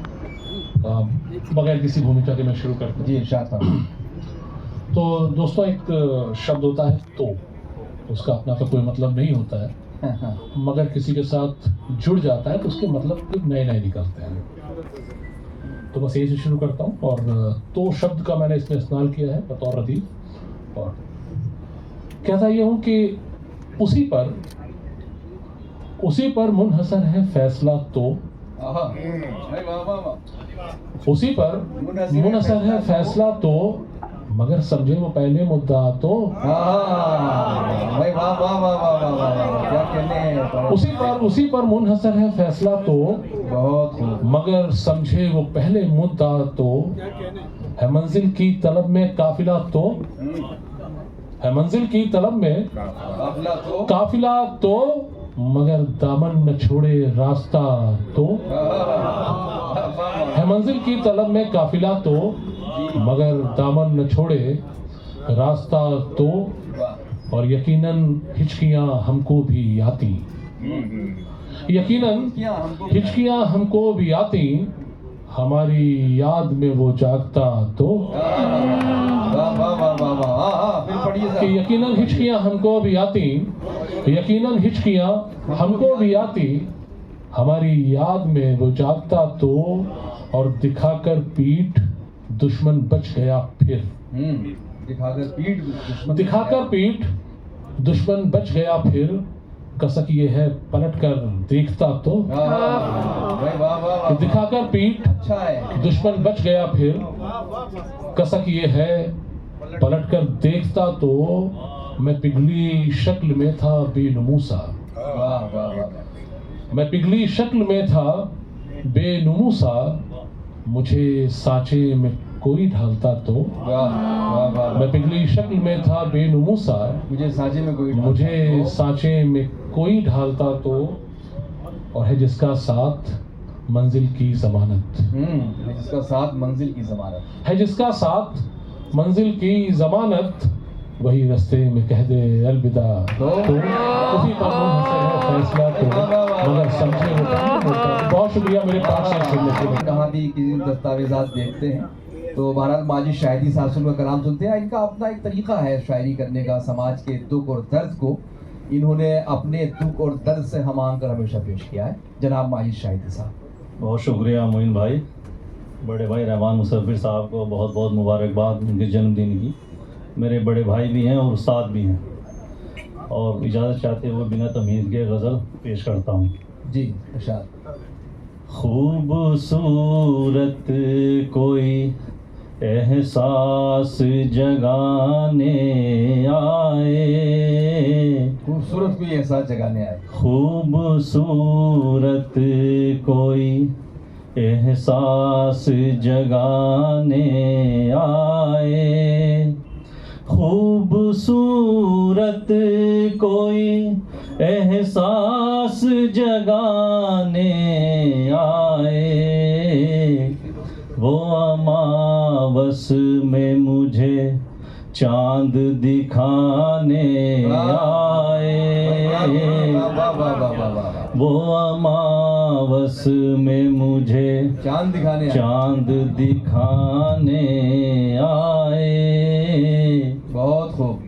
बगैर किसी भूमिका के मैं शुरू करता हूँ। जी इरशाद फरमाइए। तो दोस्तों, एक शब्द होता है तो, उसका अपना तो कोई मतलब नहीं होता है, मगर किसी के साथ जुड़ जाता है तो उसके मतलब नए नए निकलते हैं। तो बस यही से शुरू करता हूँ। और तो शब्द का मैंने इसमें इस्तेमाल किया है बतौर रदीफ। और कहता ये हूँ कि उसी पर मुनहसर है फैसला तो, उसी पर मुनहसर है फैसला तो, मगर समझे वो पहले मुद्दा तो। भाई वाह वाह वाह वाह वाह वाह, क्या कहने हैं। उसी पर मुनहसर है फैसला तो, बहुत खूब। मगर समझे वो पहले मुद्दा तो। है मंजिल की तलब में काफिला तो, है मंजिल की तलब में काफिला तो, मगर दामन न छोड़े रास्ता तो। है मंजिल की तलब में काफिला तो, मगर दामन न छोड़े रास्ता तो। और यकीनन हिचकियां हमको भी आती, यकीनन हिचकियां हमको भी आती, हमारी याद में वो जागता तो। कि यकीनन हिचकियां हमको भी आती, यकीनन हिचकियां हमको भी आती, हमारी याद में वो जागता तो। और दिखाकर पीठ दुश्मन बच गया फिर, दिखाकर पीठ दुश्मन बच गया फिर। कसक ये है पलट कर देखता तो। दिखाकर पीठ दुश्मन बच गया फिर, कसक ये है पलट कर देखता तो। मैं पिघली शक्ल में था बेनुमूसा, मैं पिघली शक्ल में था बेनुमूसा, मुझे सांचे में कोई ढालता तो। मैं पिघली शक्ल में था बेनुमूसा, मुझे सांचे में कोई ढालता तो। और है जिसका साथ मंजिल की जमानत, है जिसका साथ मंजिल की जमानत, है जिसका साथ मंजिल की जमानत, वही रास्ते में कह दे अलविदा तो। उसी पर मुनहसर है फैसला तो, मगर समझे वो पहले मुद्दा। बहुत शुक्रिया मेरे 5 शेर सुनने के लिए। कहाँ भी किसी दस्तावेजात देखते हैं तो महाराज माजिद शाहिदी साहब का कलाम सुनते हैं। इनका अपना एक तरीका है शायरी करने का, समाज के दुख और दर्द को इन्होंने अपने दुख और दर्द से हमांग कर हमेशा पेश किया है। जनाब माजिद शाहिदी साहब। बहुत शुक्रिया मोइन भाई। बड़े भाई रहमान मुसफ़िर साहब को बहुत बहुत मुबारकबाद उनके जन्मदिन की। मेरे बड़े भाई भी हैं और उस्ताद भी हैं। और इजाज़त चाहते हुए बिना तमीज़ के गज़ल पेश करता हूँ। जी इरशाद। खूबसूरत कोई एहसास जगाने आए, खूबसूरत कोई एहसास जगाने आए, खूबसूरत कोई एहसास जगाने आए, खूबसूरत कोई एहसास जगाने आए। वो अमावस में मुझे चांद दिखाने आए, वो अमावस में मुझे चांद दिखाने आए। बहुत खूब।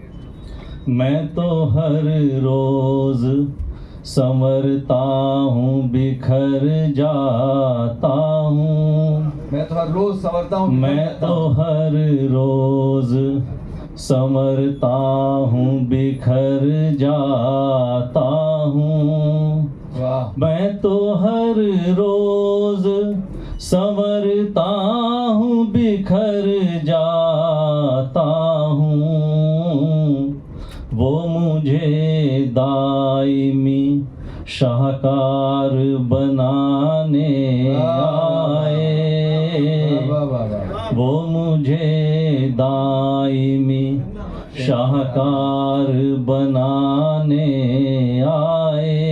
मैं तो हर रोज संवरता हूँ बिखर जाता हूँ, मैं तो हर रोज संवरता हूँ, मैं तो हर रोज संवरता हूँ बिखर जाता हूँ। मैं तो हर रोज संवरता हूँ बिखर जाता हूँ। वो मुझे दायमी शाहकार बनाने आए, वो मुझे दायमी शाहकार बनाने आए।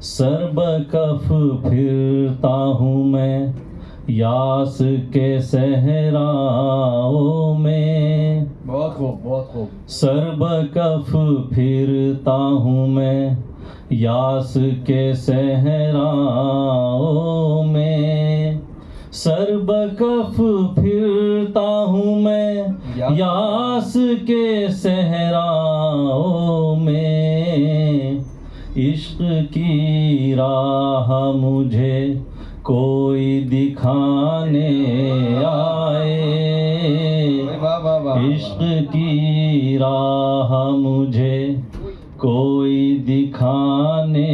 सरबकफ फिरता हूँ मैं यास के सहराओं में बहुत खूब, बहुत खूब। सरबकफ फिरता हूँ मैं, यास के सहराओं में सरबकफ फिरता हूँ मैं, यास के सहराओं में। इश्क की राह मुझे कोई दिखाने आए, वाह वाह वाह। इश्क की राह मुझे कोई दिखाने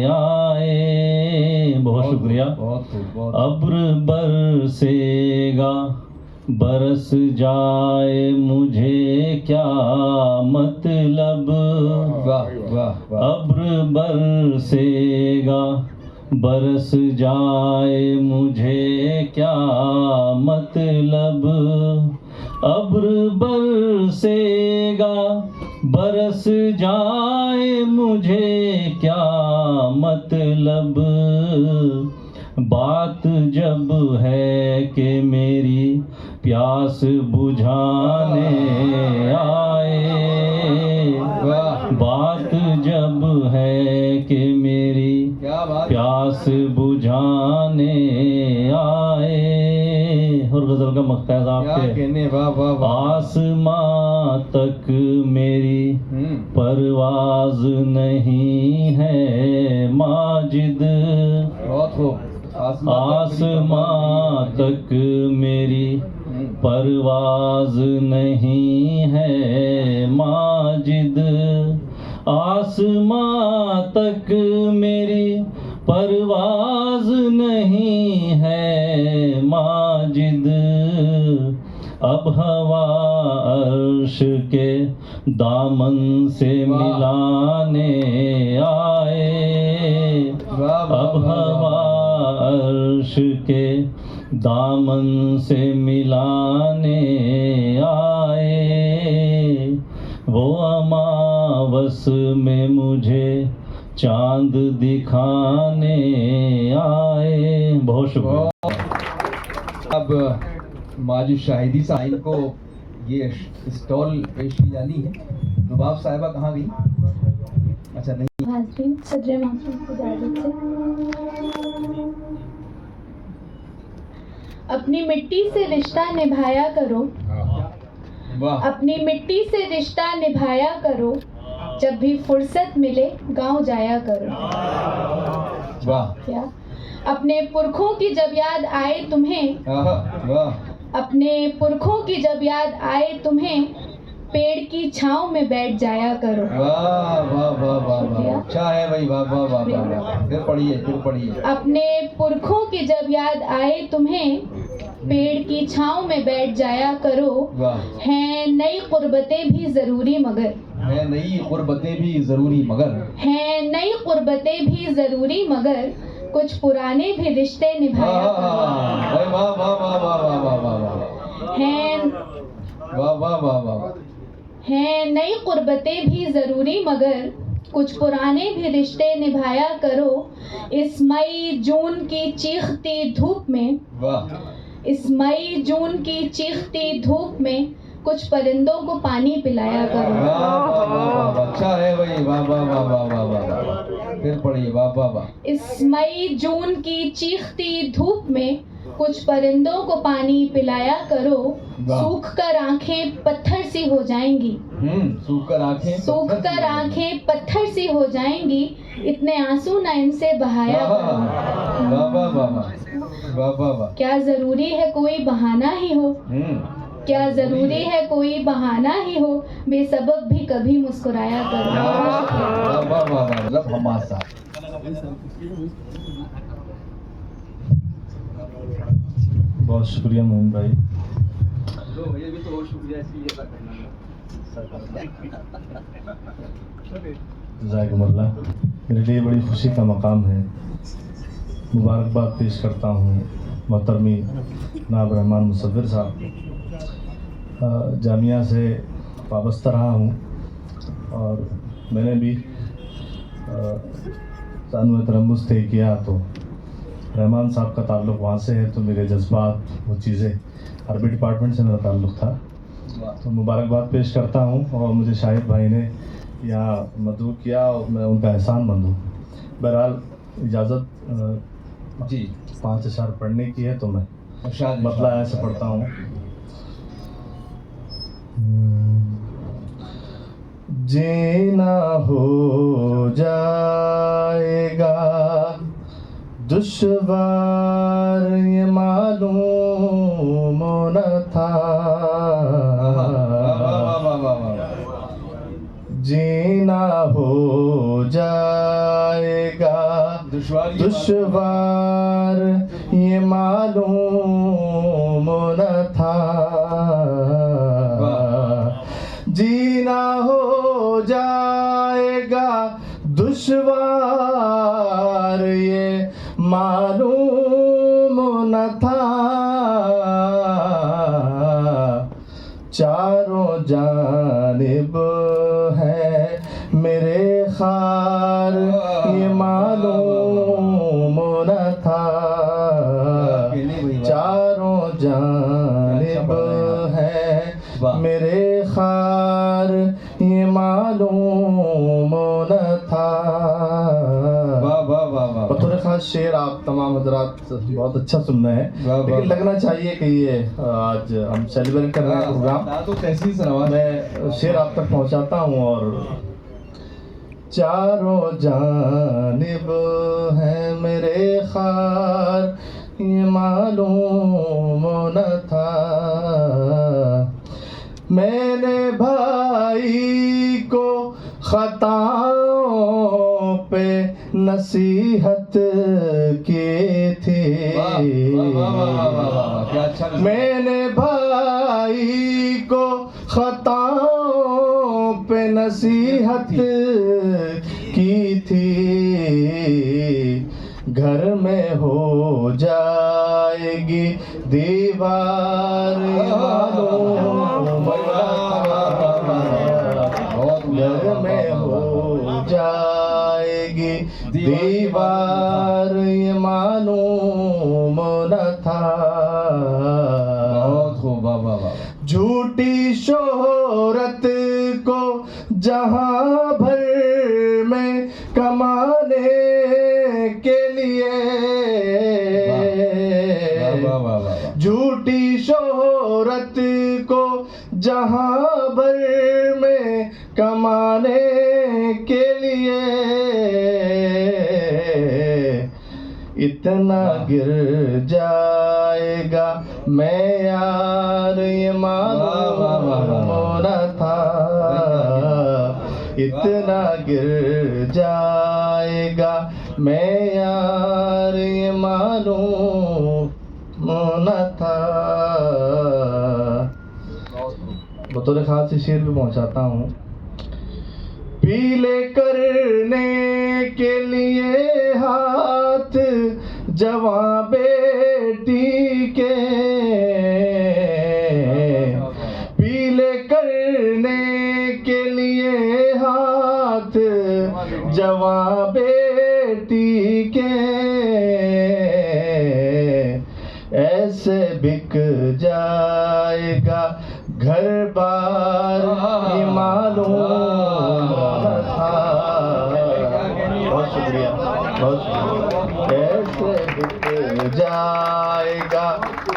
आए। बहुत शुक्रिया। बहुत खूब, बहुत। अब्र बरसेगा बरस जाए मुझे क्या मतलब, वाह वाह वाह। अब्र बरसेगा बरस जाए मुझे क्या मतलब, अब्र बरसेगा बरस जाए मुझे क्या मतलब। बात जब है कि मेरी प्यास बुझाने आए, बात जब है कि मेरी क्या बात। प्यास बुझाने आए। और गजल का मख्ताज क्या आपके कहने, वाह वाह वाह। आसमां तक मेरी परवाज नहीं है माजिद, बहुत खूब। आसमां तक मेरी परवाज नहीं है माजिद, आसमां तक मेरी परवाज नहीं है माजिद। अब हवा अर्श के दामन से मिलाने आए, अब हवा अर्श के दामन से मिलाने आए। वो अमावस में मुझे चांद दिखाने आए। बहुत शुक्रिया। अब माजिद शाहिदी साहिब को ये स्टॉल पेश की जानी है। रुबाब साहिबा कहाँ गई? अच्छा नहीं। हाज़रीन, सदर महफिल की इजाज़त से अपनी मिट्टी से रिश्ता निभाया करो, वाह। अपनी मिट्टी से रिश्ता निभाया करो, जब भी फुर्सत मिले गांव जाया करो। वाह। क्या अपने पुरखों की जब याद आए तुम्हें, वाह। अपने पुरखों की जब याद आए तुम्हें, पेड़ की छांव में बैठ जाया करो। वाह वाह वाह वाह वाह। अच्छा है भाई, वाह वाह वाह वाह वाह। फिर पढ़िए, फिर पढ़िए। अपने पुरखों की जब याद आए तुम्हें, पेड़ की छांव में बैठ जाया करो। वाह। हैं नई कुर्बतें भी जरूरी मगर, है नई कुर्बतें भी जरूरी मगर, हैं नई कुर्बतें भी जरूरी मगर, कुछ पुराने भी रिश्ते निभाया करो। वाह वाह वाह वाह वाह वाह वाह वाह। हैं वाह वाह वाह वाह। हैं नई कुर्बतें भी जरूरी मगर, कुछ पुराने भी रिश्ते निभाया करो। इस मई जून की चीखती धूप में, वाह। इस मई जून की चीखती धूप में, कुछ परिंदों को पानी पिलाया करो। वाह वाह वाह वाह। अच्छा है भाई, वाह वाह वाह वाह वाह वाह। फिर पढ़िए, वाह वाह वाह। इस मई जून की चीखती धूप में, कुछ परिंदों को पानी पिलाया करो। सूख कर आंखें पत्थर सी हो जाएंगी, सूख कर आंखें, सूख कर आंखें पत्थर सी हो जाएंगी, इतने आंसू ना इनसे बहाया करो। वाह वाह वाह वाह वाह वाह वाह। क्या जरूरी है कोई बहाना ही हो, क्या जरूरी है कोई बहाना ही हो, बेसबब भी कभी मुस्कुराया करो। वाह वाह वाह वाह। मतलब हमासा। बहुत शुक्रिया मोहन भाई। जज़ाकल्लाह। मेरे लिए बड़ी खुशी का मकाम है। मुबारकबाद पेश करता हूँ मोहतरमी नाब रहमान मुसव्विर साहब। जामिया से वाबस्ता रहा हूँ और मैंने भी तानुए तरम्बुस तय किया तो रहमान साहब का ताल्लुक़ वहाँ से है, तो मेरे जज्बात वो चीज़ें अरबी डिपार्टमेंट से मेरा ताल्लुक़ था। तो मुबारकबाद पेश करता हूँ, और मुझे शाहिद भाई ने यहाँ मदऊ किया और मैं उनका एहसानमंद हूँ। बहरहाल इजाज़त जी 5 अशार पढ़ने की है, तो मैं इरशाद मतलब ऐसे पढ़ता हूँ। जीना हो जाएगा दुश्वार ये मालूम न था, जीना हो जाएगा दुश्वार ये मालूम न था, जीना हो जाएगा दुश्वार ये मालूम न था, चारों जानिब है मेरे खार ये मालूम न था, चारों जानिब है मेरे खार ये मालूम न था। बतौर खास शेर आप तमाम हजरात बहुत अच्छा सुन रहे हैं, लेकिन लगना चाहिए कि ये आज हम सेलिब्रेट कर रहे हैं प्रोग्राम, तो तहसील से नवाज मैं शेर आप तक पहुंचाता हूँ। और चारों जानिब है मेरे खार ये मालूम न था, मैंने भाई को खताओं पे नसीहत की थी, मैंने भाई को खताओं पे नसीहत की थी, घर में हो जाएगी दीवार मालूम, घर में हो जाएगी दीवार ये मालूम न था, बहुत खूब, वाह वाह वाह। झूठी शोहरत को जहां भर में कमाने के लिए, झूठी शोहरत को जहां भर में कमाने के लिए, इतना गिर जाएगा मैं यार ये मालूम न था, इतना गिर जाएगा मैं यार ये मालूम न था। बतौर खास से शेर भी पहुंचाता हूँ। पीले करने के लिए हाथ जवां बेटी के, पीले करने के लिए हाथ जवां बेटी के, ऐसे बिक जाएगा घर बार ये मालूम था। बहुत शुक्रिया, बहुत शुक्रिया। ऐसे बिक जाएगा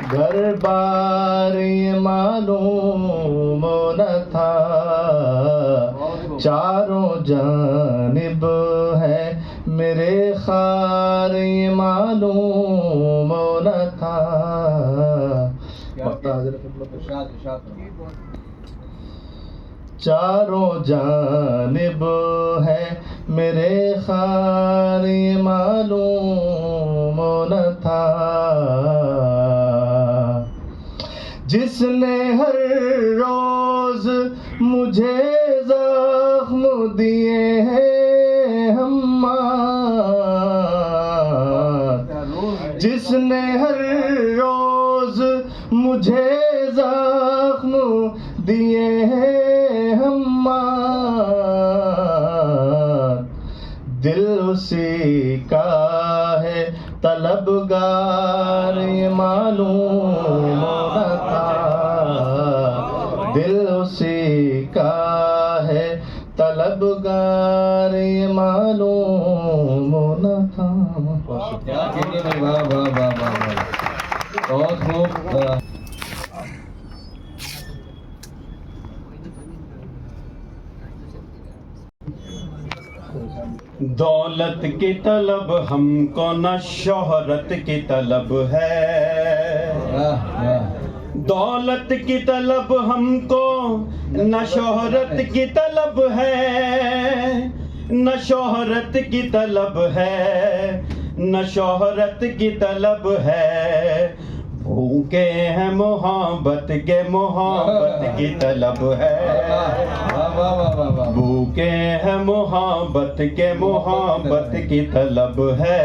घर बार ये मालूम न था, चारों जानिब है मेरे खार ये मालूम न था। चारों जानिब है मेरे खार ये मालूम न था, जिसने हर रोज मुझे जख्म दिए हैं हम्मार, जिसने हर रोज मुझे जख्म दिए हैं हम्मार, दिल उसी का है तलबगार ये मालूम न था, दिल उसी का है तलबगार ये मालूम न था। क्या कहने भाई, वाह वाह वाह वाह वाह, बहुत खूब। दौलत की तलब हमको न शोहरत की तलब है, दौलत की तलब हमको न शोहरत की तलब है, न शोहरत की तलब है, न शोहरत की तलब है, भूखे हैं मोहब्बत के मोहब्बत की तलब है, भूखे हैं मोहब्बत के मोहब्बत की तलब है।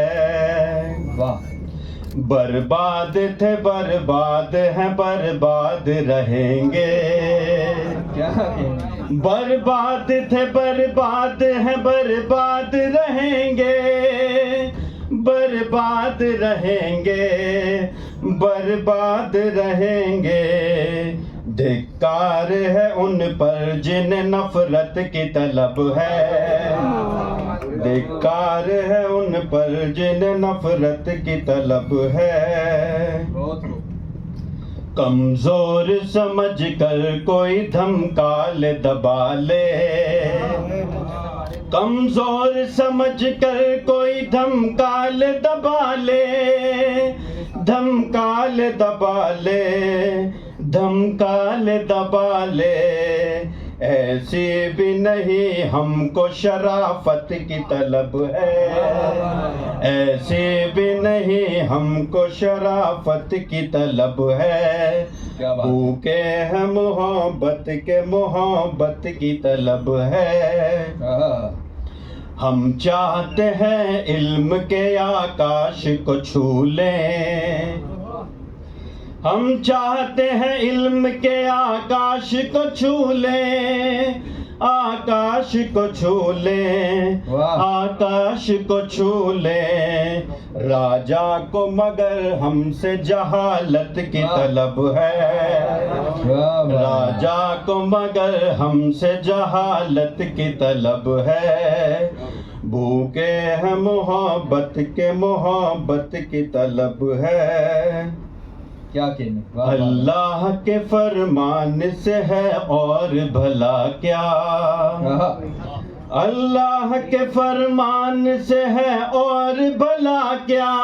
बर्बाद थे बर्बाद हैं बर्बाद रहेंगे, बर्बाद थे बर्बाद हैं बर्बाद रहेंगे, बर्बाद रहेंगे, बर्बाद रहेंगे। धिक्कार है उन पर जिन्हें नफरत की तलब है, धिक्कार है उन पर जिन्हें नफरत की तलब है। कमजोर समझ कर कोई धमका ले दबा ले, कमजोर समझ कर कोई धमका ले दबा ले, धमका ले दबा ले, धमका ले दबा ले। ऐसी भी नहीं हमको शराफत की तलब है, ऐसी भी नहीं हमको शराफत की तलब है। भूखे हैं मोहब्बत के मोहब्बत की तलब है। हम चाहते हैं इल्म के आकाश को छू लें, हम चाहते हैं इल्म के आकाश को छू लें, आकाश को छू लें, आकाश को छू लें। राजा को मगर हमसे जहालत की तलब है, राजा को मगर हमसे जहालत की तलब है। भूखे हैं मोहब्बत के मोहब्बत की तलब है। क्या कहने, अल्लाह के फरमान से है और भला क्या, अल्लाह के फरमान से है और भला क्या,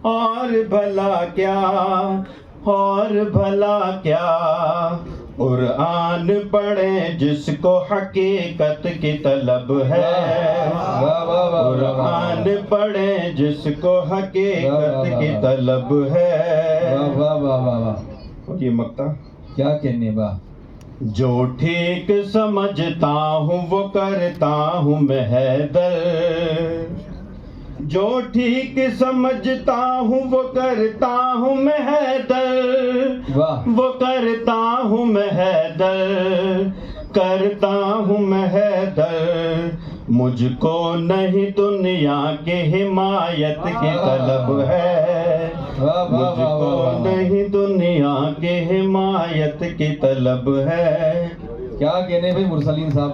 और भला क्या, और भला क्या। कुरान पढ़े जिसको हकीकत की तलब है, कुरान पढ़े जिसको हकीकत की तलब है। ये मक्ता क्या कहने बा, जो ठीक समझता हूँ वो करता हूँ मैं हैदर, जो ठीक समझता हूँ वो करता हूँ मैं हैदर, वो करता हूँ मैं हैदर, करता हूँ मैं हैदर। मुझको नहीं दुनिया की हिमायत की तलब है, मुझको नहीं दुनिया की हिमायत की तलब है। क्या कहने भाई मुरसलीन साहब।